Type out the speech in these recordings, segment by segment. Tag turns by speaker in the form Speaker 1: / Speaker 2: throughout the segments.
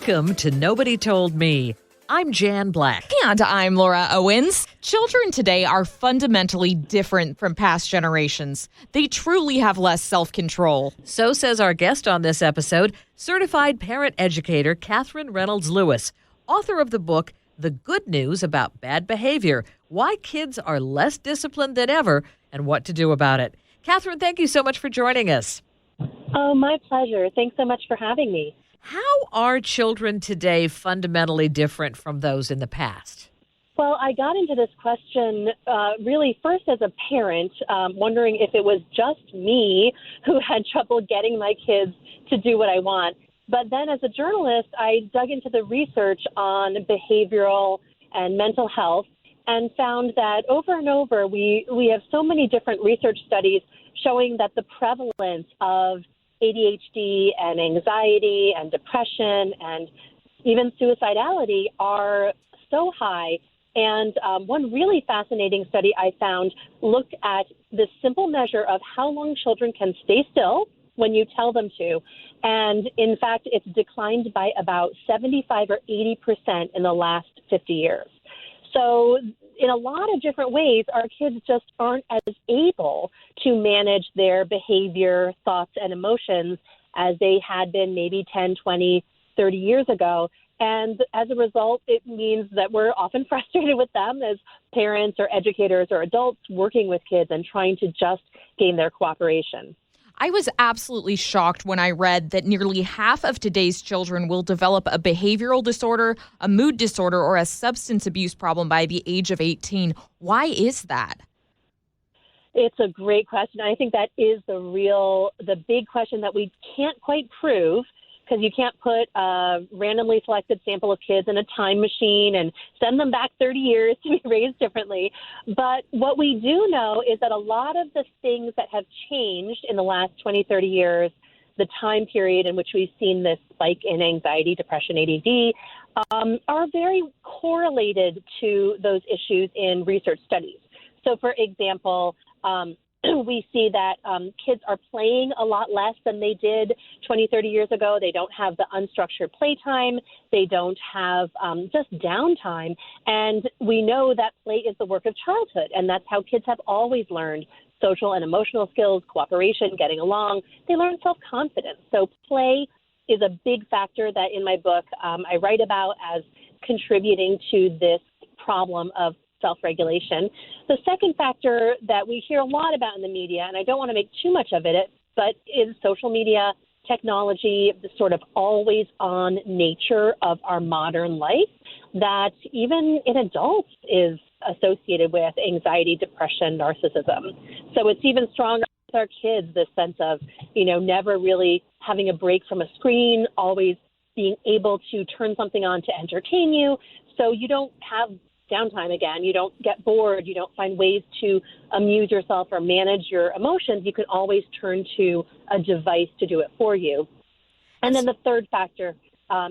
Speaker 1: Welcome to Nobody Told Me. I'm Jan Black.
Speaker 2: And I'm Laura Owens. Children today are fundamentally different from past generations. They truly have less self-control.
Speaker 1: So says our guest on this episode, certified parent educator Katherine Reynolds Lewis, author of the book, The Good News About Bad Behavior, Why Kids Are Less Disciplined Than Ever, and What to Do About It. Katherine, thank you so much for joining us.
Speaker 3: Oh, my pleasure. Thanks so much for having me.
Speaker 1: How are children today fundamentally different from those in the past?
Speaker 3: Well, I got into this question really first as a parent, wondering if it was just me who had trouble getting my kids to do what I want. But then as a journalist, I dug into the research on behavioral and mental health and found that over and over, we have so many different research studies showing that the prevalence of ADHD and anxiety and depression and even suicidality are so high. And one really fascinating study I found looked at this simple measure of how long children can stay still when you tell them to. And in fact, it's declined by about 75 or 80% in the last 50 years. So in a lot of different ways, our kids just aren't as able to manage their behavior, thoughts, and emotions as they had been maybe 10, 20, 30 years ago. And as a result, it means that we're often frustrated with them as parents or educators or adults working with kids and trying to just gain their cooperation.
Speaker 2: I was absolutely shocked when I read that nearly half of today's children will develop a behavioral disorder, a mood disorder, or a substance abuse problem by the age of 18. Why is that?
Speaker 3: It's a great question. I think that is the big question that we can't quite prove, because you can't put a randomly selected sample of kids in a time machine and send them back 30 years to be raised differently. But what we do know is that a lot of the things that have changed in the last 20, 30 years, the time period in which we've seen this spike in anxiety, depression, ADD, are very correlated to those issues in research studies. So, for example, we see that kids are playing a lot less than they did 20, 30 years ago. They don't have the unstructured playtime. They don't have just downtime. And we know that play is the work of childhood, and that's how kids have always learned social and emotional skills, cooperation, getting along. They learn self-confidence. So play is a big factor that in my book I write about as contributing to this problem of self-regulation. The second factor that we hear a lot about in the media, and I don't want to make too much of it, but is social media, technology, the sort of always-on nature of our modern life that even in adults is associated with anxiety, depression, narcissism. So it's even stronger with our kids, this sense of, never really having a break from a screen, always being able to turn something on to entertain you. So you don't have downtime again. You don't get bored. You don't find ways to amuse yourself or manage your emotions. You can always turn to a device to do it for you. And then the third factor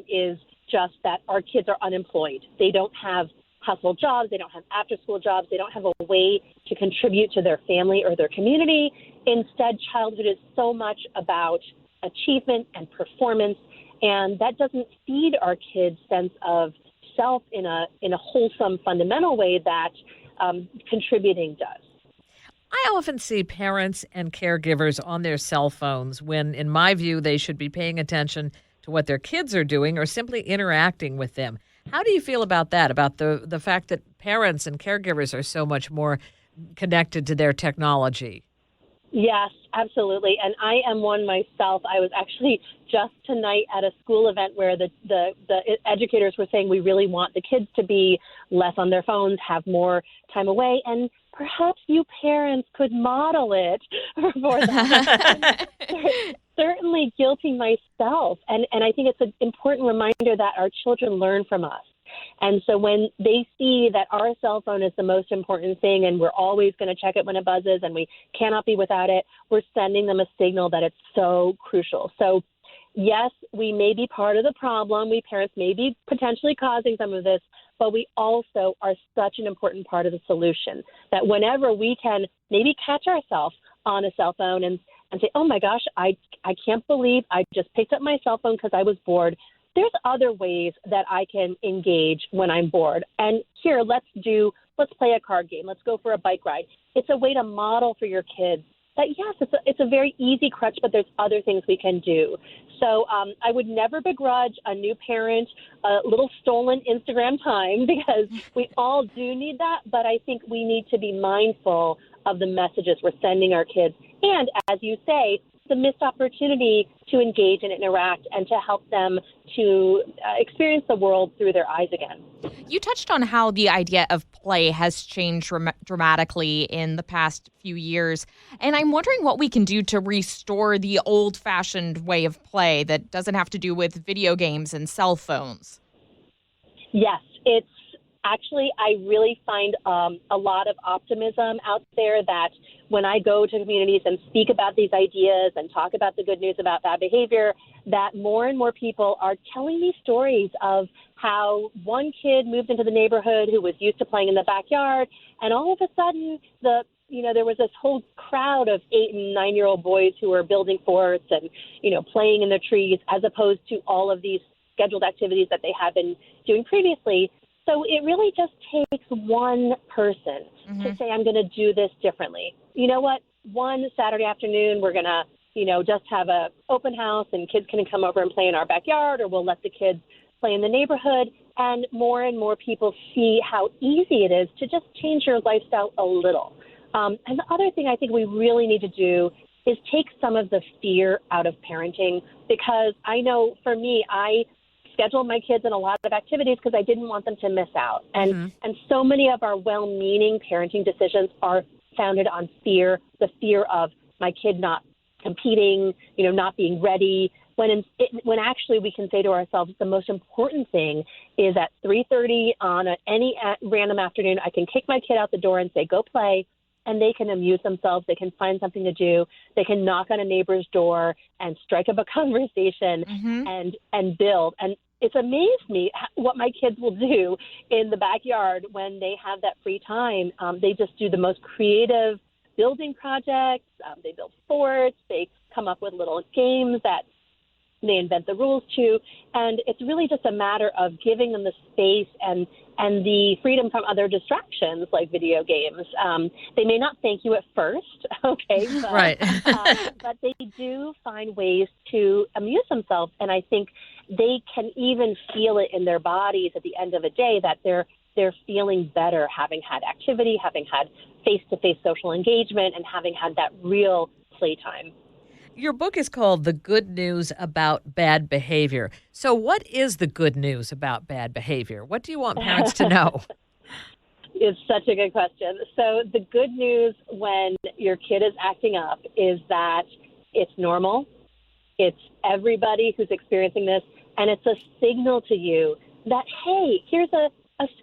Speaker 3: is just that our kids are unemployed. They don't have hustle jobs. They don't have after-school jobs. They don't have a way to contribute to their family or their community. Instead, childhood is so much about achievement and performance, and that doesn't feed our kids' sense of self in a wholesome, fundamental way that contributing does.
Speaker 1: I often see parents and caregivers on their cell phones when, in my view, they should be paying attention to what their kids are doing or simply interacting with them. How do you feel about that, about the fact that parents and caregivers are so much more connected to their technology?
Speaker 3: Yes, absolutely. And I am one myself. I was actually just tonight at a school event where the educators were saying we really want the kids to be less on their phones, have more time away. And perhaps you parents could model it for them. Certainly guilty myself. And I think it's an important reminder that our children learn from us. And so when they see that our cell phone is the most important thing and we're always going to check it when it buzzes and we cannot be without it, we're sending them a signal that it's so crucial. So yes, we may be part of the problem. We parents may be potentially causing some of this, but we also are such an important part of the solution that whenever we can maybe catch ourselves on a cell phone and say, oh my gosh, I can't believe I just picked up my cell phone because I was bored. there's other ways that I can engage when I'm bored. And here, let's play a card game. Let's go for a bike ride. It's a way to model for your kids that, yes, it's a very easy crutch, but there's other things we can do. So I would never begrudge a new parent a little stolen Instagram time, because we all do need that. But I think we need to be mindful of the messages we're sending our kids. And as you say, the missed opportunity to engage and interact and to help them to experience the world through their eyes again.
Speaker 2: You touched on how the idea of play has changed dramatically in the past few years. And I'm wondering what we can do to restore the old-fashioned way of play that doesn't have to do with video games and cell phones.
Speaker 3: Yes, it's actually, I really find a lot of optimism out there that when I go to communities and speak about these ideas and talk about the good news about bad behavior, that more and more people are telling me stories of how one kid moved into the neighborhood who was used to playing in the backyard, and all of a sudden there was this whole crowd of 8 and 9-year-old boys who were building forts and, playing in the trees, as opposed to all of these scheduled activities that they had been doing previously. So it really just takes one person to say, I'm going to do this differently. You know what? One Saturday afternoon, we're going to, just have a open house and kids can come over and play in our backyard, or we'll let the kids play in the neighborhood. And more people see how easy it is to just change your lifestyle a little. And the other thing I think we really need to do is take some of the fear out of parenting, because I know for me, I scheduled my kids in a lot of activities because I didn't want them to miss out. And so many of our well-meaning parenting decisions are founded on fear, the fear of my kid not competing, not being ready, when actually we can say to ourselves, the most important thing is at 3:30 on any random afternoon, I can kick my kid out the door and say, go play, and they can amuse themselves. They can find something to do. They can knock on a neighbor's door and strike up a conversation and build. And it's amazed me what my kids will do in the backyard when they have that free time. They just do the most creative building projects. They build forts. They come up with little games that they invent the rules to. And it's really just a matter of giving them the space and the freedom from other distractions like video games. They may not thank you at first, okay? But,
Speaker 1: right.
Speaker 3: But they do find ways to amuse themselves. And I think they can even feel it in their bodies at the end of the day that they're feeling better having had activity, having had face-to-face social engagement, and having had that real playtime.
Speaker 1: Your book is called The Good News About Bad Behavior. So what is the good news about bad behavior? What do you want parents to know?
Speaker 3: It's such a good question. So the good news when your kid is acting up is that it's normal. It's everybody who's experiencing this, and it's a signal to you that, hey, here's a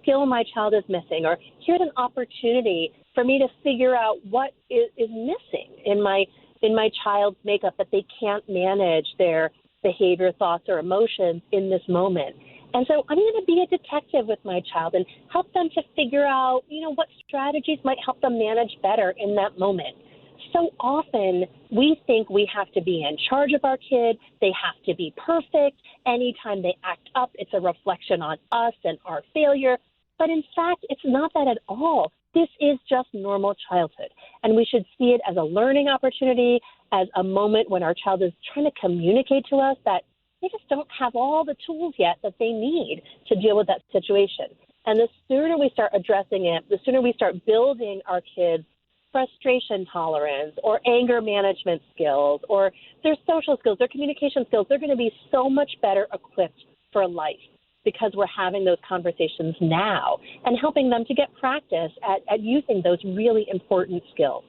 Speaker 3: skill my child is missing, or here's an opportunity for me to figure out what is missing in my child's makeup, that they can't manage their behavior, thoughts, or emotions in this moment. And so I'm going to be a detective with my child and help them to figure out, what strategies might help them manage better in that moment. So often we think we have to be in charge of our kid. They have to be perfect. Anytime they act up, it's a reflection on us and our failure. But in fact, it's not that at all. This is just normal childhood, and we should see it as a learning opportunity, as a moment when our child is trying to communicate to us that they just don't have all the tools yet that they need to deal with that situation. And the sooner we start addressing it, the sooner we start building our kids' frustration tolerance or anger management skills or their social skills, their communication skills, they're going to be so much better equipped for life, because we're having those conversations now and helping them to get practice at using those really important skills.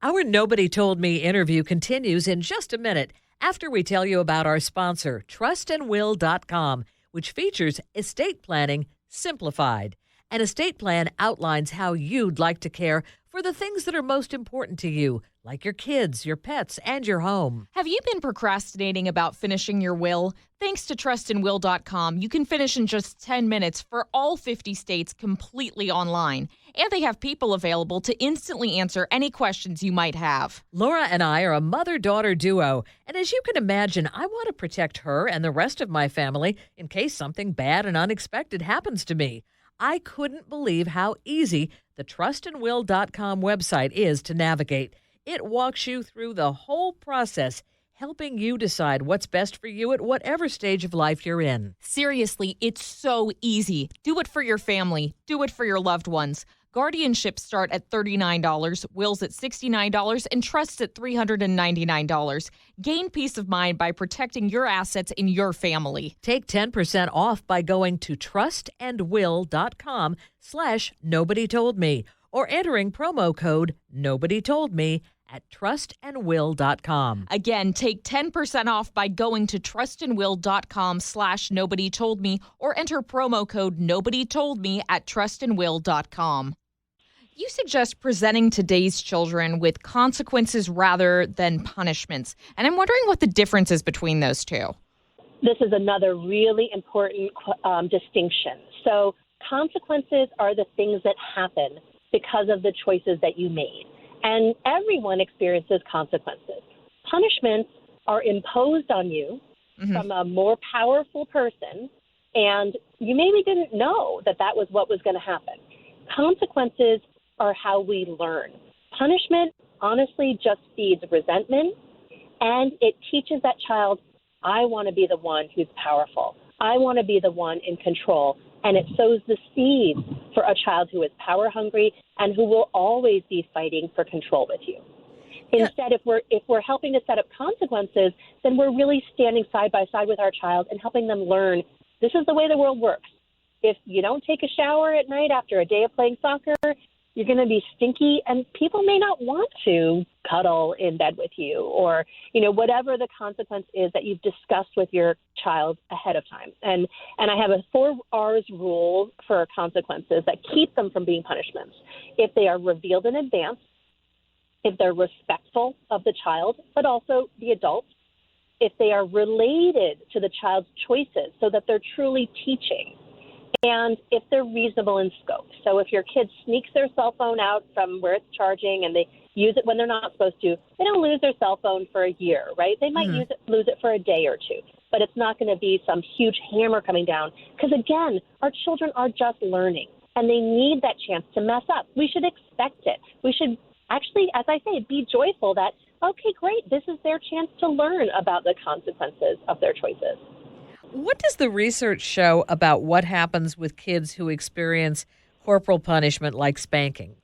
Speaker 1: Our Nobody Told Me interview continues in just a minute after we tell you about our sponsor, trustandwill.com, which features estate planning simplified. An estate plan outlines how you'd like to care for the things that are most important to you, like your kids, your pets, and your home.
Speaker 2: Have you been procrastinating about finishing your will? Thanks to trustandwill.com, you can finish in just 10 minutes for all 50 states completely online. And they have people available to instantly answer any questions you might have.
Speaker 1: Laura and I are a mother-daughter duo, and as you can imagine, I want to protect her and the rest of my family in case something bad and unexpected happens to me. I couldn't believe how easy the trustandwill.com website is to navigate. It walks you through the whole process, helping you decide what's best for you at whatever stage of life you're in.
Speaker 2: Seriously, it's so easy. Do it for your family. Do it for your loved ones. Guardianships start at $39, wills at $69, and trusts at $399. Gain peace of mind by protecting your assets in your family.
Speaker 1: Take 10% off by going to trustandwill.com/nobodytoldme or entering promo code NobodyToldMe at trustandwill.com.
Speaker 2: Again, take 10% off by going to trustandwill.com/nobodytoldme or enter promo code NobodyToldMe at trustandwill.com. You suggest presenting today's children with consequences rather than punishments. And I'm wondering what the difference is between those two.
Speaker 3: This is another really important distinction. So consequences are the things that happen because of the choices that you made. And everyone experiences consequences. Punishments are imposed on you from a more powerful person, and you maybe didn't know that that was what was going to happen. Consequences are how we learn. Punishment, honestly, just feeds resentment, and it teaches that child, I want to be the one who's powerful. I want to be the one in control. And it sows the seeds for a child who is power hungry and who will always be fighting for control with you. Instead, if we're helping to set up consequences, then we're really standing side by side with our child and helping them learn this is the way the world works. If you don't take a shower at night after a day of playing soccer, you're going to be stinky, and people may not want to cuddle in bed with you, or, whatever the consequence is that you've discussed with your child ahead of time. And I have a 4 R's rule for consequences that keep them from being punishments. If they are revealed in advance, if they're respectful of the child, but also the adult, if they are related to the child's choices so that they're truly teaching, and if they're reasonable in scope. So if your kid sneaks their cell phone out from where it's charging and they use it when they're not supposed to, they don't lose their cell phone for a year, right? They might lose it for a day or two, but it's not going to be some huge hammer coming down. Because again, our children are just learning and they need that chance to mess up. We should expect it. We should actually, as I say, be joyful that, okay, great, this is their chance to learn about the consequences of their choices.
Speaker 1: What does the research show about what happens with kids who experience corporal punishment like spanking?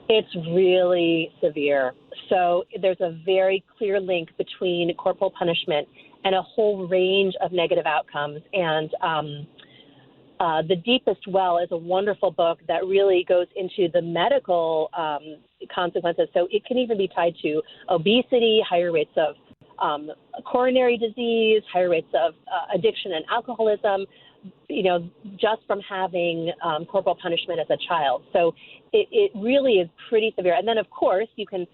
Speaker 3: It's really severe. So there's a very clear link between corporal punishment and a whole range of negative outcomes. And The Deepest Well is a wonderful book that really goes into the medical consequences. So it can even be tied to obesity, higher rates of coronary disease, higher rates of addiction and alcoholism, just from having corporal punishment as a child. So it really is pretty severe. And then, of course, you can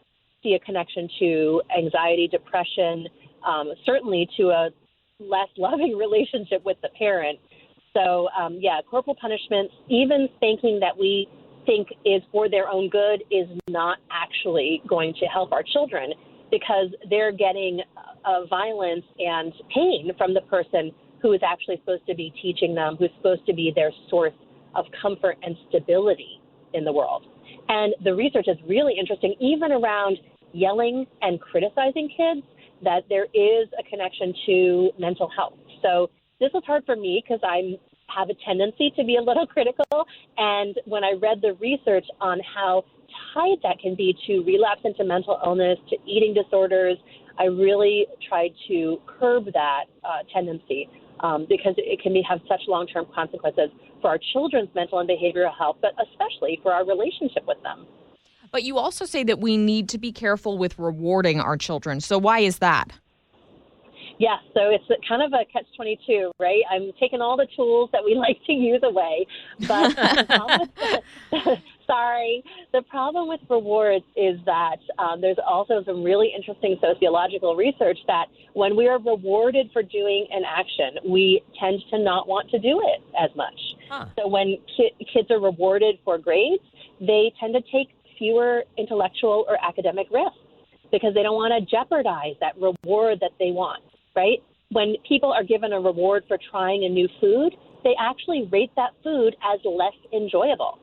Speaker 3: see a connection to anxiety, depression, certainly to a less loving relationship with the parent. So, corporal punishment, even spanking that we think is for their own good, is not actually going to help our children, because they're getting violence and pain from the person who is actually supposed to be teaching them, who's supposed to be their source of comfort and stability in the world. And the research is really interesting, even around yelling and criticizing kids, that there is a connection to mental health. So this was hard for me because I have a tendency to be a little critical. And when I read the research on how tied that can be to relapse into mental illness, to eating disorders, I really tried to curb that tendency because it can have such long-term consequences for our children's mental and behavioral health, but especially for our relationship with them.
Speaker 2: But you also say that we need to be careful with rewarding our children. So why is that?
Speaker 3: Yes, so it's kind of a catch-22, right? I'm taking all the tools that we like to use away, but the problem with, sorry, the problem with rewards is that there's also some really interesting sociological research that when we are rewarded for doing an action, we tend to not want to do it as much. So when kids are rewarded for grades, they tend to take fewer intellectual or academic risks because they don't want to jeopardize that reward that they want. Right? When people are given a reward for trying a new food, they actually rate that food as less enjoyable.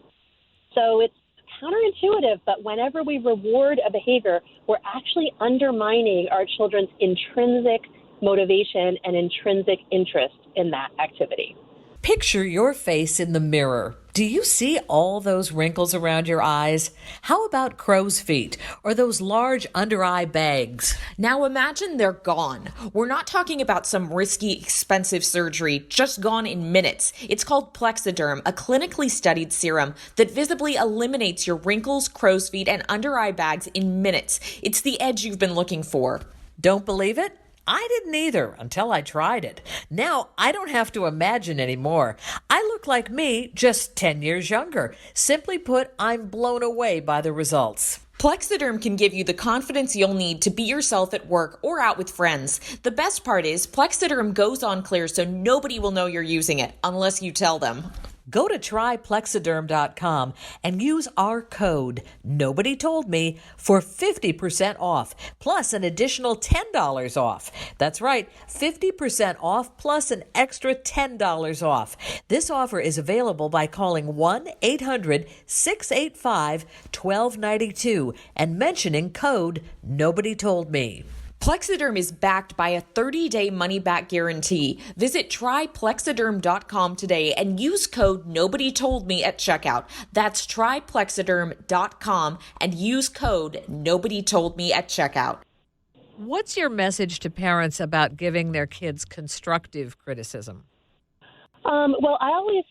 Speaker 3: So it's counterintuitive, but whenever we reward a behavior, we're actually undermining our children's intrinsic motivation and intrinsic interest in that activity.
Speaker 1: Picture your face in the mirror. Do you see all those wrinkles around your eyes? How about crow's feet or those large under-eye bags?
Speaker 2: Now imagine they're gone. We're not talking about some risky, expensive surgery, just gone in minutes. It's called Plexiderm, a clinically studied serum that visibly eliminates your wrinkles, crow's feet, and under-eye bags in minutes. It's the edge you've been looking for.
Speaker 1: Don't believe it? I didn't either until I tried it. Now I don't have to imagine anymore. I look like me, just 10 years younger. Simply put, I'm blown away by the results.
Speaker 2: Plexiderm can give you the confidence you'll need to be yourself at work or out with friends. The best part is Plexiderm goes on clear so nobody will know you're using it unless you tell them.
Speaker 1: Go to tryplexiderm.com and use our code, Nobody Told Me, for 50% off, plus an additional $10 off. That's right, 50% off plus an extra $10 off. This offer is available by calling 1-800-685-1292 and mentioning code Nobody Told Me.
Speaker 2: Plexiderm is backed by a 30-day money-back guarantee. Visit tryplexiderm.com today and use code NOBODYTOLDME at checkout. That's tryplexiderm.com and use code NOBODYTOLDME at checkout.
Speaker 1: What's your message to parents about giving their kids constructive criticism?
Speaker 3: Well, I always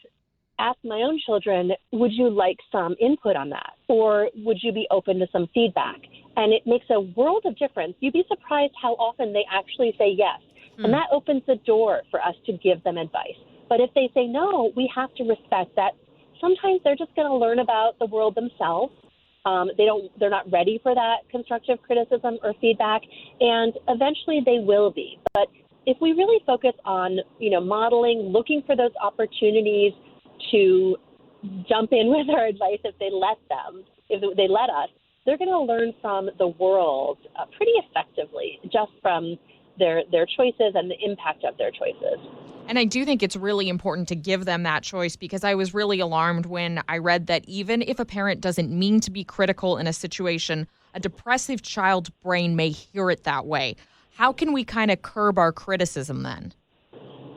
Speaker 3: ask my own children, would you like some input on that? Or would you be open to some feedback? And it makes a world of difference. You'd be surprised how often they actually say yes. And that opens the door for us to give them advice. But if they say no, we have to respect that sometimes they're just going to learn about the world themselves. They're not ready for that constructive criticism or feedback, and eventually they will be. But if we really focus on, modeling, looking for those opportunities to jump in with our advice if they let us, they're going to learn from the world pretty effectively just from their choices and the impact of their choices.
Speaker 2: And I do think it's really important to give them that choice because I was really alarmed when I read that even if a parent doesn't mean to be critical in a situation, a depressive child's brain may hear it that way. How can we kind of curb our criticism then?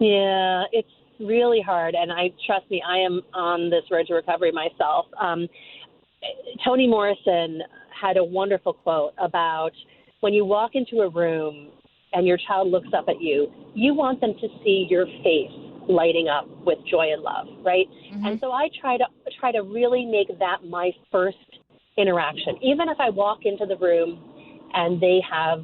Speaker 3: Yeah, it's really hard. And trust me, I am on this road to recovery myself. Toni Morrison had a wonderful quote about when you walk into a room and your child looks up at you, you want them to see your face lighting up with joy and love, right? Mm-hmm. And so I try to really make that my first interaction. Even if I walk into the room and they have,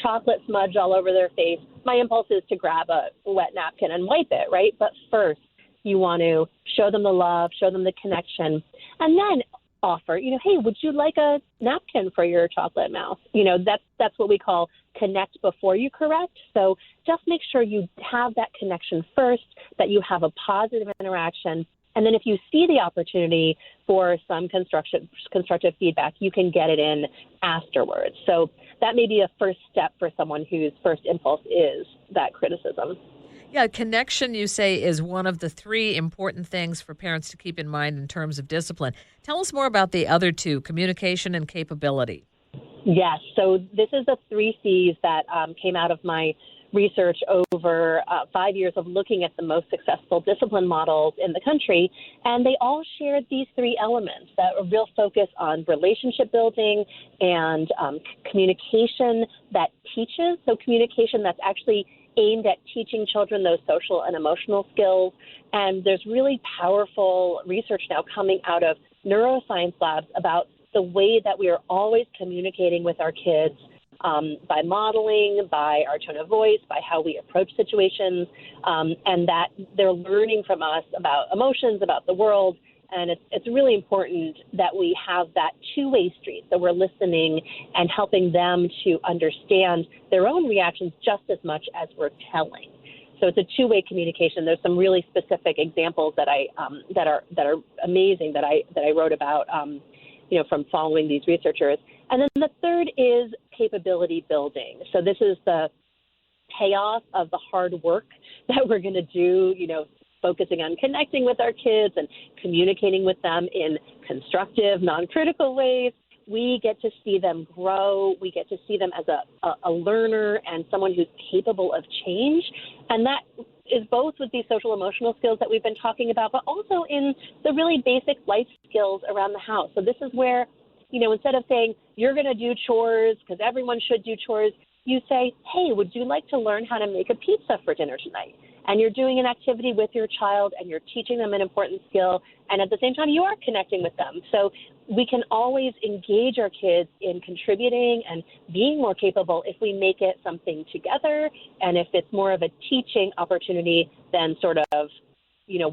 Speaker 3: chocolate smudge all over their face, my impulse is to grab a wet napkin and wipe it, right? But first, you want to show them the love, show them the connection, and then offer, hey, would you like a napkin for your chocolate mouth? That's what we call connect before you correct. So just make sure you have that connection first, that you have a positive interaction. And then if you see the opportunity for some constructive feedback, you can get it in afterwards. So that may be a first step for someone whose first impulse is that criticism.
Speaker 1: Yeah, connection, you say, is one of the three important things for parents to keep in mind in terms of discipline. Tell us more about the other two, communication and capability.
Speaker 3: Yes, so this is the 3 C's that came out of my research over 5 years of looking at the most successful discipline models in the country, and they all shared these 3 elements, that a real focus on relationship building and communication that teaches, so communication that's actually aimed at teaching children those social and emotional skills. And there's really powerful research now coming out of neuroscience labs about the way that we are always communicating with our kids by modeling, by our tone of voice, by how we approach situations, and that they're learning from us about emotions, about the world. And it's really important that we have that two-way street, that we're listening and helping them to understand their own reactions just as much as we're telling. So it's a two-way communication. There's some really specific examples that that are amazing that I wrote about, from following these researchers. And then the third is capability building. So this is the payoff of the hard work that we're going to do, focusing on connecting with our kids and communicating with them in constructive, non-critical ways. We get to see them grow. We get to see them as a learner and someone who's capable of change. And that is both with these social emotional skills that we've been talking about, but also in the really basic life skills around the house. So this is where, instead of saying you're going to do chores because everyone should do chores, you say, hey, would you like to learn how to make a pizza for dinner tonight? And you're doing an activity with your child and you're teaching them an important skill. And at the same time, you are connecting with them. So we can always engage our kids in contributing and being more capable if we make it something together. And if it's more of a teaching opportunity than sort of,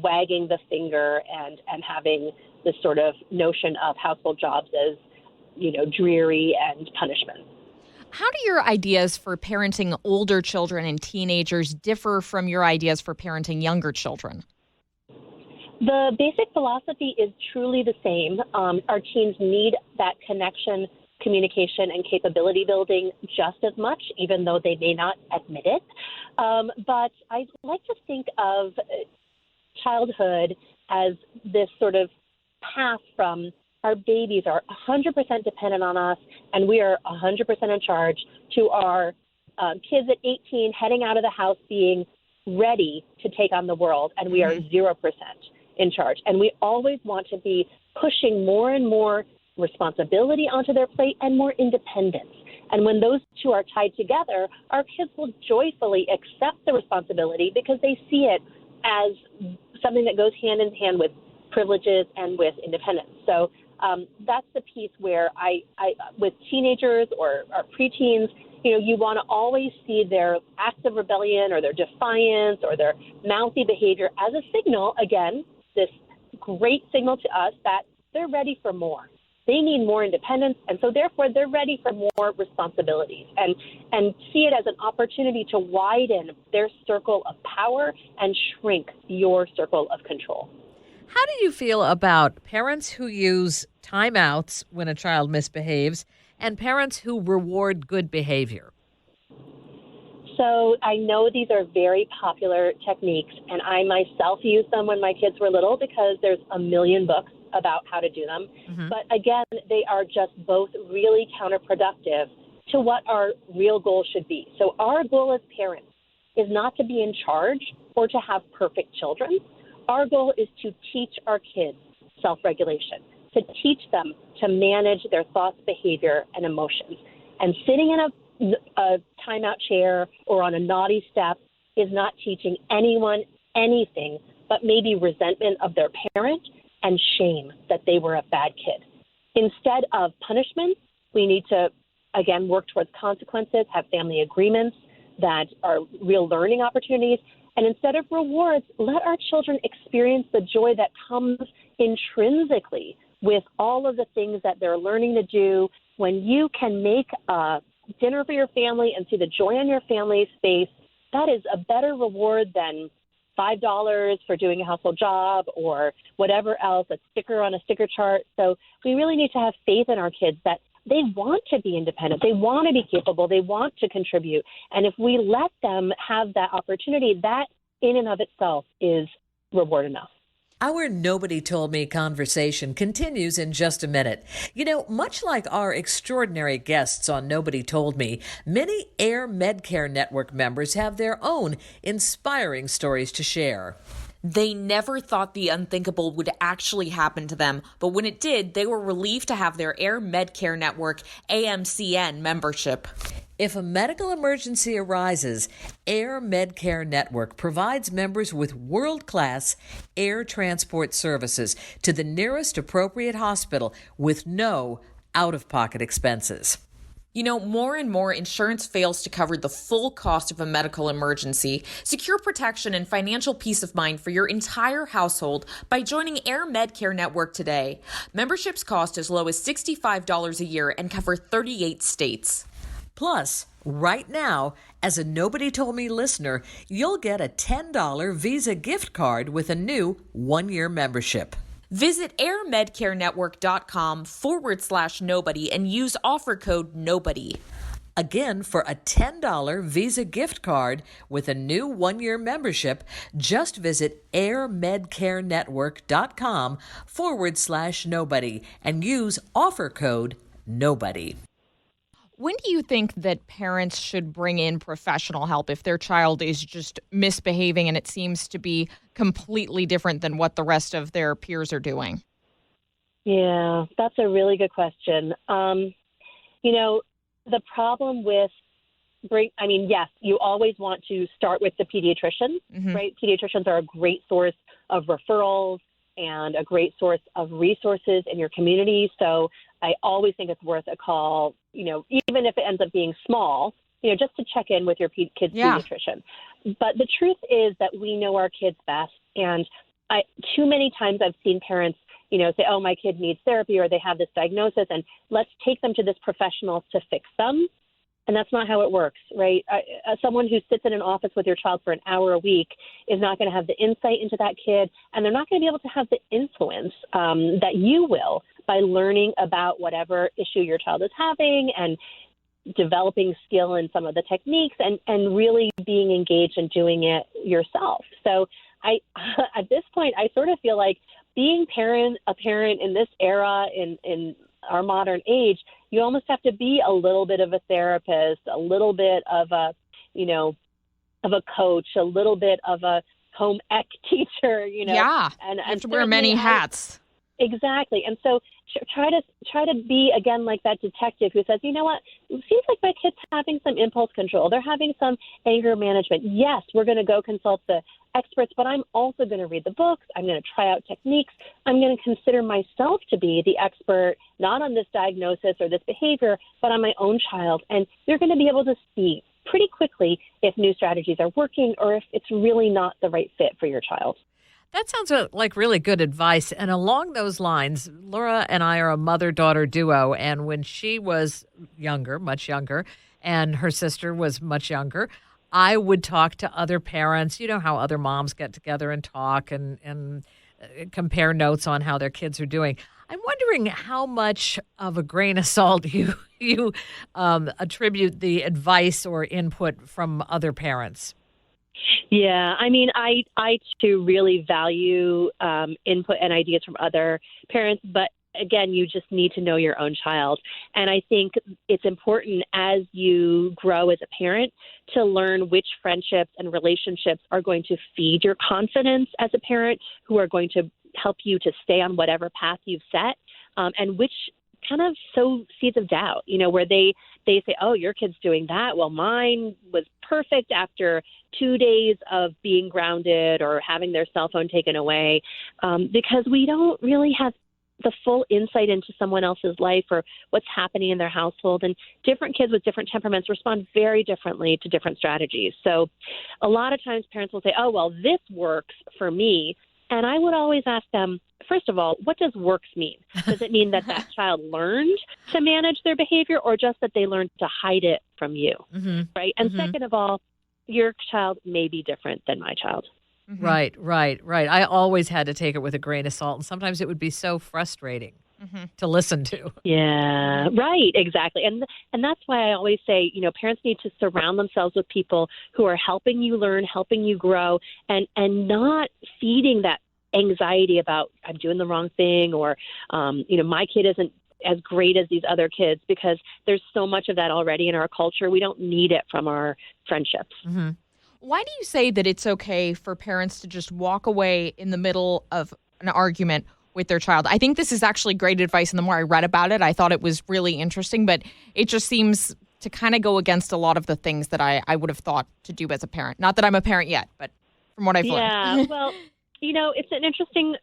Speaker 3: wagging the finger and having this sort of notion of household jobs as, dreary and punishment.
Speaker 2: How do your ideas for parenting older children and teenagers differ from your ideas for parenting younger children?
Speaker 3: The basic philosophy is truly the same. Our teens need that connection, communication, and capability building just as much, even though they may not admit it. But I like to think of childhood as this sort of path from our babies are 100% dependent on us, and we are 100% in charge, to our kids at 18 heading out of the house being ready to take on the world, and we are 0% in charge. And we always want to be pushing more and more responsibility onto their plate and more independence. And when those two are tied together, our kids will joyfully accept the responsibility because they see it as something that goes hand in hand with privileges and with independence. So that's the piece where I with teenagers or preteens, you want to always see their acts of rebellion or their defiance or their mouthy behavior as a signal, again, this great signal to us that they're ready for more. They need more independence, and so therefore they're ready for more responsibilities, and see it as an opportunity to widen their circle of power and shrink your circle of control.
Speaker 1: How do you feel about parents who use timeouts when a child misbehaves and parents who reward good behavior?
Speaker 3: So I know these are very popular techniques, and I myself used them when my kids were little because there's a million books about how to do them. Mm-hmm. But again, they are just both really counterproductive to what our real goal should be. So our goal as parents is not to be in charge or to have perfect children. Our goal is to teach our kids self-regulation, to teach them to manage their thoughts, behavior, and emotions. And sitting in a timeout chair or on a naughty step is not teaching anyone anything but maybe resentment of their parent and shame that they were a bad kid. Instead of punishment, we need to, again, work towards consequences, have family agreements that are real learning opportunities. And instead of rewards, let our children experience the joy that comes intrinsically with all of the things that they're learning to do. When you can make a dinner for your family and see the joy on your family's face, that is a better reward than $5 for doing a household job or whatever else, a sticker on a sticker chart. So we really need to have faith in our kids that they want to be independent. They want to be capable. They want to contribute. And if we let them have that opportunity, that in and of itself is reward enough.
Speaker 1: Our Nobody Told Me conversation continues in just a minute. Much like our extraordinary guests on Nobody Told Me, many Air Medcare Network members have their own inspiring stories to share.
Speaker 2: They never thought the unthinkable would actually happen to them, but when it did, they were relieved to have their Air Medcare Network AMCN membership.
Speaker 1: If a medical emergency arises, Air Medcare Network provides members with world-class air transport services to the nearest appropriate hospital with no out-of-pocket expenses.
Speaker 2: You know, more and more insurance fails to cover the full cost of a medical emergency. Secure protection and financial peace of mind for your entire household by joining Air Medcare Network today. Memberships cost as low as $65 a year and cover 38 states.
Speaker 1: Plus, right now, as a Nobody Told Me listener, you'll get a $10 Visa gift card with a new one-year membership.
Speaker 2: Visit airmedcarenetwork.com/nobody and use offer code NOBODY.
Speaker 1: Again, for a $10 Visa gift card with a new one-year membership, just visit airmedcarenetwork.com/nobody and use offer code NOBODY.
Speaker 2: When do you think that parents should bring in professional help if their child is just misbehaving and it seems to be completely different than what the rest of their peers are doing?
Speaker 3: Yeah, that's a really good question. The problem with yes, you always want to start with the pediatrician, right? Pediatricians are a great source of referrals and a great source of resources in your community. So I always think it's worth a call, even if it ends up being small, just to check in with your kid's pediatrician. But the truth is that we know our kids best. And too many times I've seen parents, say, oh, my kid needs therapy or they have this diagnosis and let's take them to this professional to fix them. And that's not how it works, right? Someone who sits in an office with your child for an hour a week is not going to have the insight into that kid, and they're not going to be able to have the influence that you will by learning about whatever issue your child is having and developing skill in some of the techniques and really being engaged in doing it yourself. So at this point, I sort of feel like being a parent in this era, in our modern age, you almost have to be a little bit of a therapist, a little bit of a coach, a little bit of a home ec teacher,
Speaker 2: Yeah,
Speaker 3: and
Speaker 2: you have to wear many hats.
Speaker 3: Exactly. And so try to be, again, like that detective who says, you know what, it seems like my kid's having some impulse control. They're having some anger management. Yes, we're going to go consult the experts, but I'm also going to read the books. I'm going to try out techniques. I'm going to consider myself to be the expert, not on this diagnosis or this behavior, but on my own child. And you're going to be able to see pretty quickly if new strategies are working or if it's really not the right fit for your child.
Speaker 1: That sounds like really good advice. And along those lines, Laura and I are a mother-daughter duo. And when she was younger, much younger, and her sister was much younger, I would talk to other parents. You know how other moms get together and talk and compare notes on how their kids are doing. I'm wondering how much of a grain of salt you attribute the advice or input from other parents.
Speaker 3: Yeah, I too really value input and ideas from other parents, but again, you just need to know your own child. And I think it's important as you grow as a parent to learn which friendships and relationships are going to feed your confidence as a parent, who are going to help you to stay on whatever path you've set, and which kind of sow seeds of doubt, where they say, oh, your kid's doing that. Well, mine was perfect after 2 days of being grounded or having their cell phone taken away, because we don't really have the full insight into someone else's life or what's happening in their household. And different kids with different temperaments respond very differently to different strategies. So a lot of times parents will say, oh, well, this works for me. And I would always ask them, first of all, what does works mean? Does it mean that child learned to manage their behavior or just that they learned to hide it from you, right? And second of all, your child may be different than my child.
Speaker 1: Right. I always had to take it with a grain of salt, and sometimes it would be so frustrating to listen to.
Speaker 3: Yeah, right, exactly. And that's why I always say, parents need to surround themselves with people who are helping you learn, helping you grow, and not feeding that anxiety about I'm doing the wrong thing or, my kid isn't as great as these other kids, because there's so much of that already in our culture. We don't need it from our friendships.
Speaker 2: Why do you say that it's okay for parents to just walk away in the middle of an argument with their child? I think this is actually great advice, and the more I read about it, I thought it was really interesting, but it just seems to kind of go against a lot of the things that I would have thought to do as a parent. Not that I'm a parent yet, but from what I've learned.
Speaker 3: Yeah, well, it's an interesting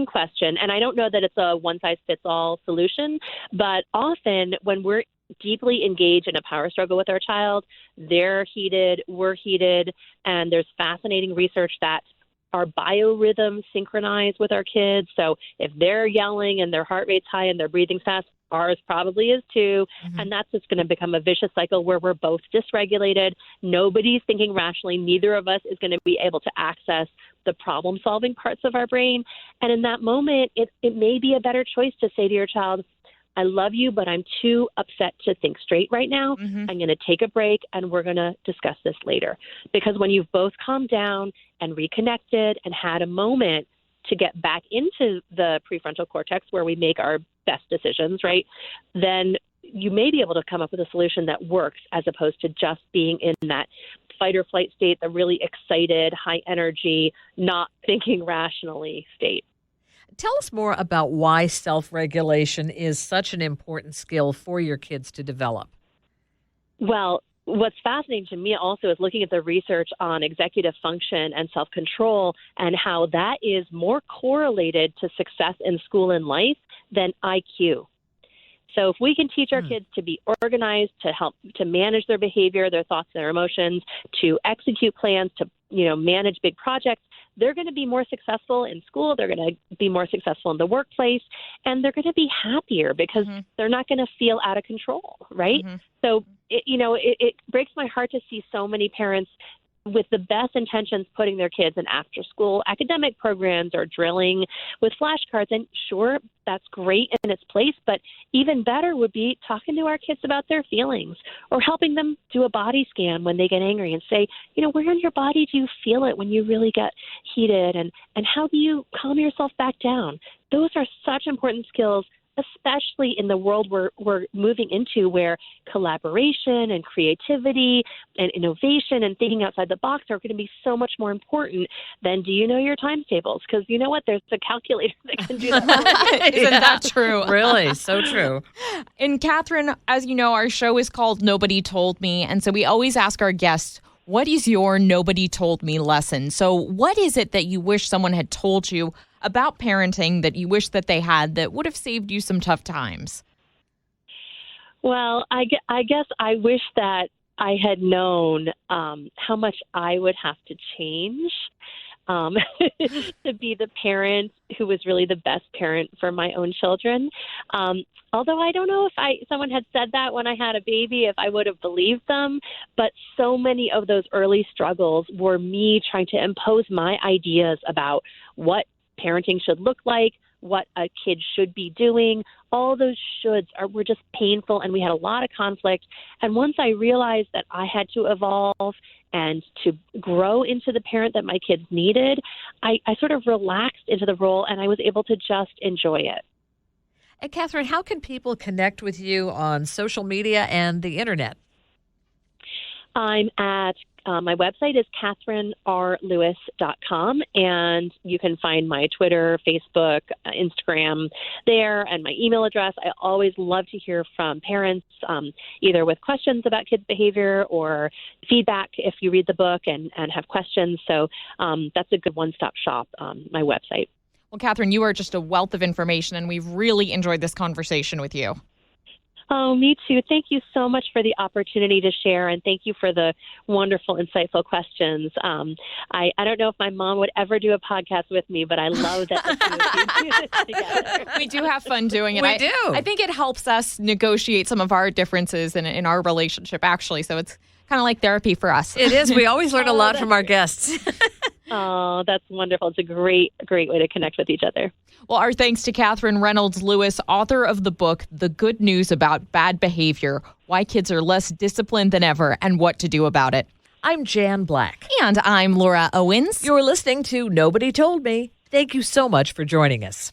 Speaker 3: question, and I don't know that it's a one-size-fits-all solution, but often when we're deeply engage in a power struggle with our child. They're heated, we're heated, and there's fascinating research that our biorhythms synchronize with our kids. So if they're yelling and their heart rate's high and their breathing's fast, ours probably is too.
Speaker 1: Mm-hmm.
Speaker 3: And that's just going to become a vicious cycle where we're both dysregulated. Nobody's thinking rationally. Neither of us is going to be able to access the problem-solving parts of our brain. And in that moment, it may be a better choice to say to your child, I love you, but I'm too upset to think straight right now.
Speaker 2: Mm-hmm.
Speaker 3: I'm going to take a break and we're going to discuss this later. Because when you've both calmed down and reconnected and had a moment to get back into the prefrontal cortex where we make our best decisions, right, then you may be able to come up with a solution that works as opposed to just being in that fight or flight state, the really excited, high energy, not thinking rationally state.
Speaker 1: Tell us more about why self-regulation is such an important skill for your kids to develop.
Speaker 3: Well, what's fascinating to me also is looking at the research on executive function and self-control and how that is more correlated to success in school and life than IQ. So if we can teach our kids to be organized, to help to manage their behavior, their thoughts, their emotions, to execute plans, to manage big projects, they're going to be more successful in school. They're going to be more successful in the workplace, and they're going to be happier because they're not going to feel out of control, right?
Speaker 2: Mm-hmm.
Speaker 3: So it breaks my heart to see so many parents with the best intentions putting their kids in after-school academic programs or drilling with flashcards. And sure, that's great in its place, but even better would be talking to our kids about their feelings or helping them do a body scan when they get angry and say, where in your body do you feel it when you really get heated, and how do you calm yourself back down? Those are such important skills, especially in the world we're moving into, where collaboration and creativity and innovation and thinking outside the box are going to be so much more important than, do you know your times tables? Because you know what? There's a calculator that can do that.
Speaker 2: Isn't that true?
Speaker 1: Really, so true.
Speaker 2: And Katherine, as you know, our show is called Nobody Told Me. And so we always ask our guests, what is your nobody told me lesson? So what is it that you wish someone had told you about parenting that you wish that they had that would have saved you some tough times?
Speaker 3: Well, I guess I wish that I had known how much I would have to change to be the parent who was really the best parent for my own children. Although I don't know if someone had said that when I had a baby, if I would have believed them. But so many of those early struggles were me trying to impose my ideas about what parenting should look like, what a kid should be doing. All those shoulds were just painful, and we had a lot of conflict. And once I realized that I had to evolve and to grow into the parent that my kids needed, I sort of relaxed into the role, and I was able to just enjoy it.
Speaker 1: And Katherine, how can people connect with you on social media and the internet?
Speaker 3: I'm at my website is KatherineRLewis.com, and you can find my Twitter, Facebook, Instagram there, and my email address. I always love to hear from parents, either with questions about kids' behavior or feedback if you read the book and have questions. So that's a good one-stop shop, my website.
Speaker 2: Well, Katherine, you are just a wealth of information, and we've really enjoyed this conversation with you.
Speaker 3: Oh, me too. Thank you so much for the opportunity to share, and thank you for the wonderful, insightful questions. I don't know if my mom would ever do a podcast with me, but I love that the two of you do this together.
Speaker 2: We do have fun doing it.
Speaker 1: We do.
Speaker 2: I think it helps us negotiate some of our differences in our relationship, actually. So it's kind of like therapy for us.
Speaker 1: It is. We always learn a lot from our guests.
Speaker 3: Oh, that's wonderful. It's a great way to connect with each other.
Speaker 2: Well, our thanks to Katherine Reynolds Lewis, author of the book, The Good News About Bad Behavior, Why Kids Are Less Disciplined Than Ever and What to Do About It.
Speaker 1: I'm Jan Black.
Speaker 2: And I'm Laura Owens.
Speaker 1: You're listening to Nobody Told Me. Thank you so much for joining us.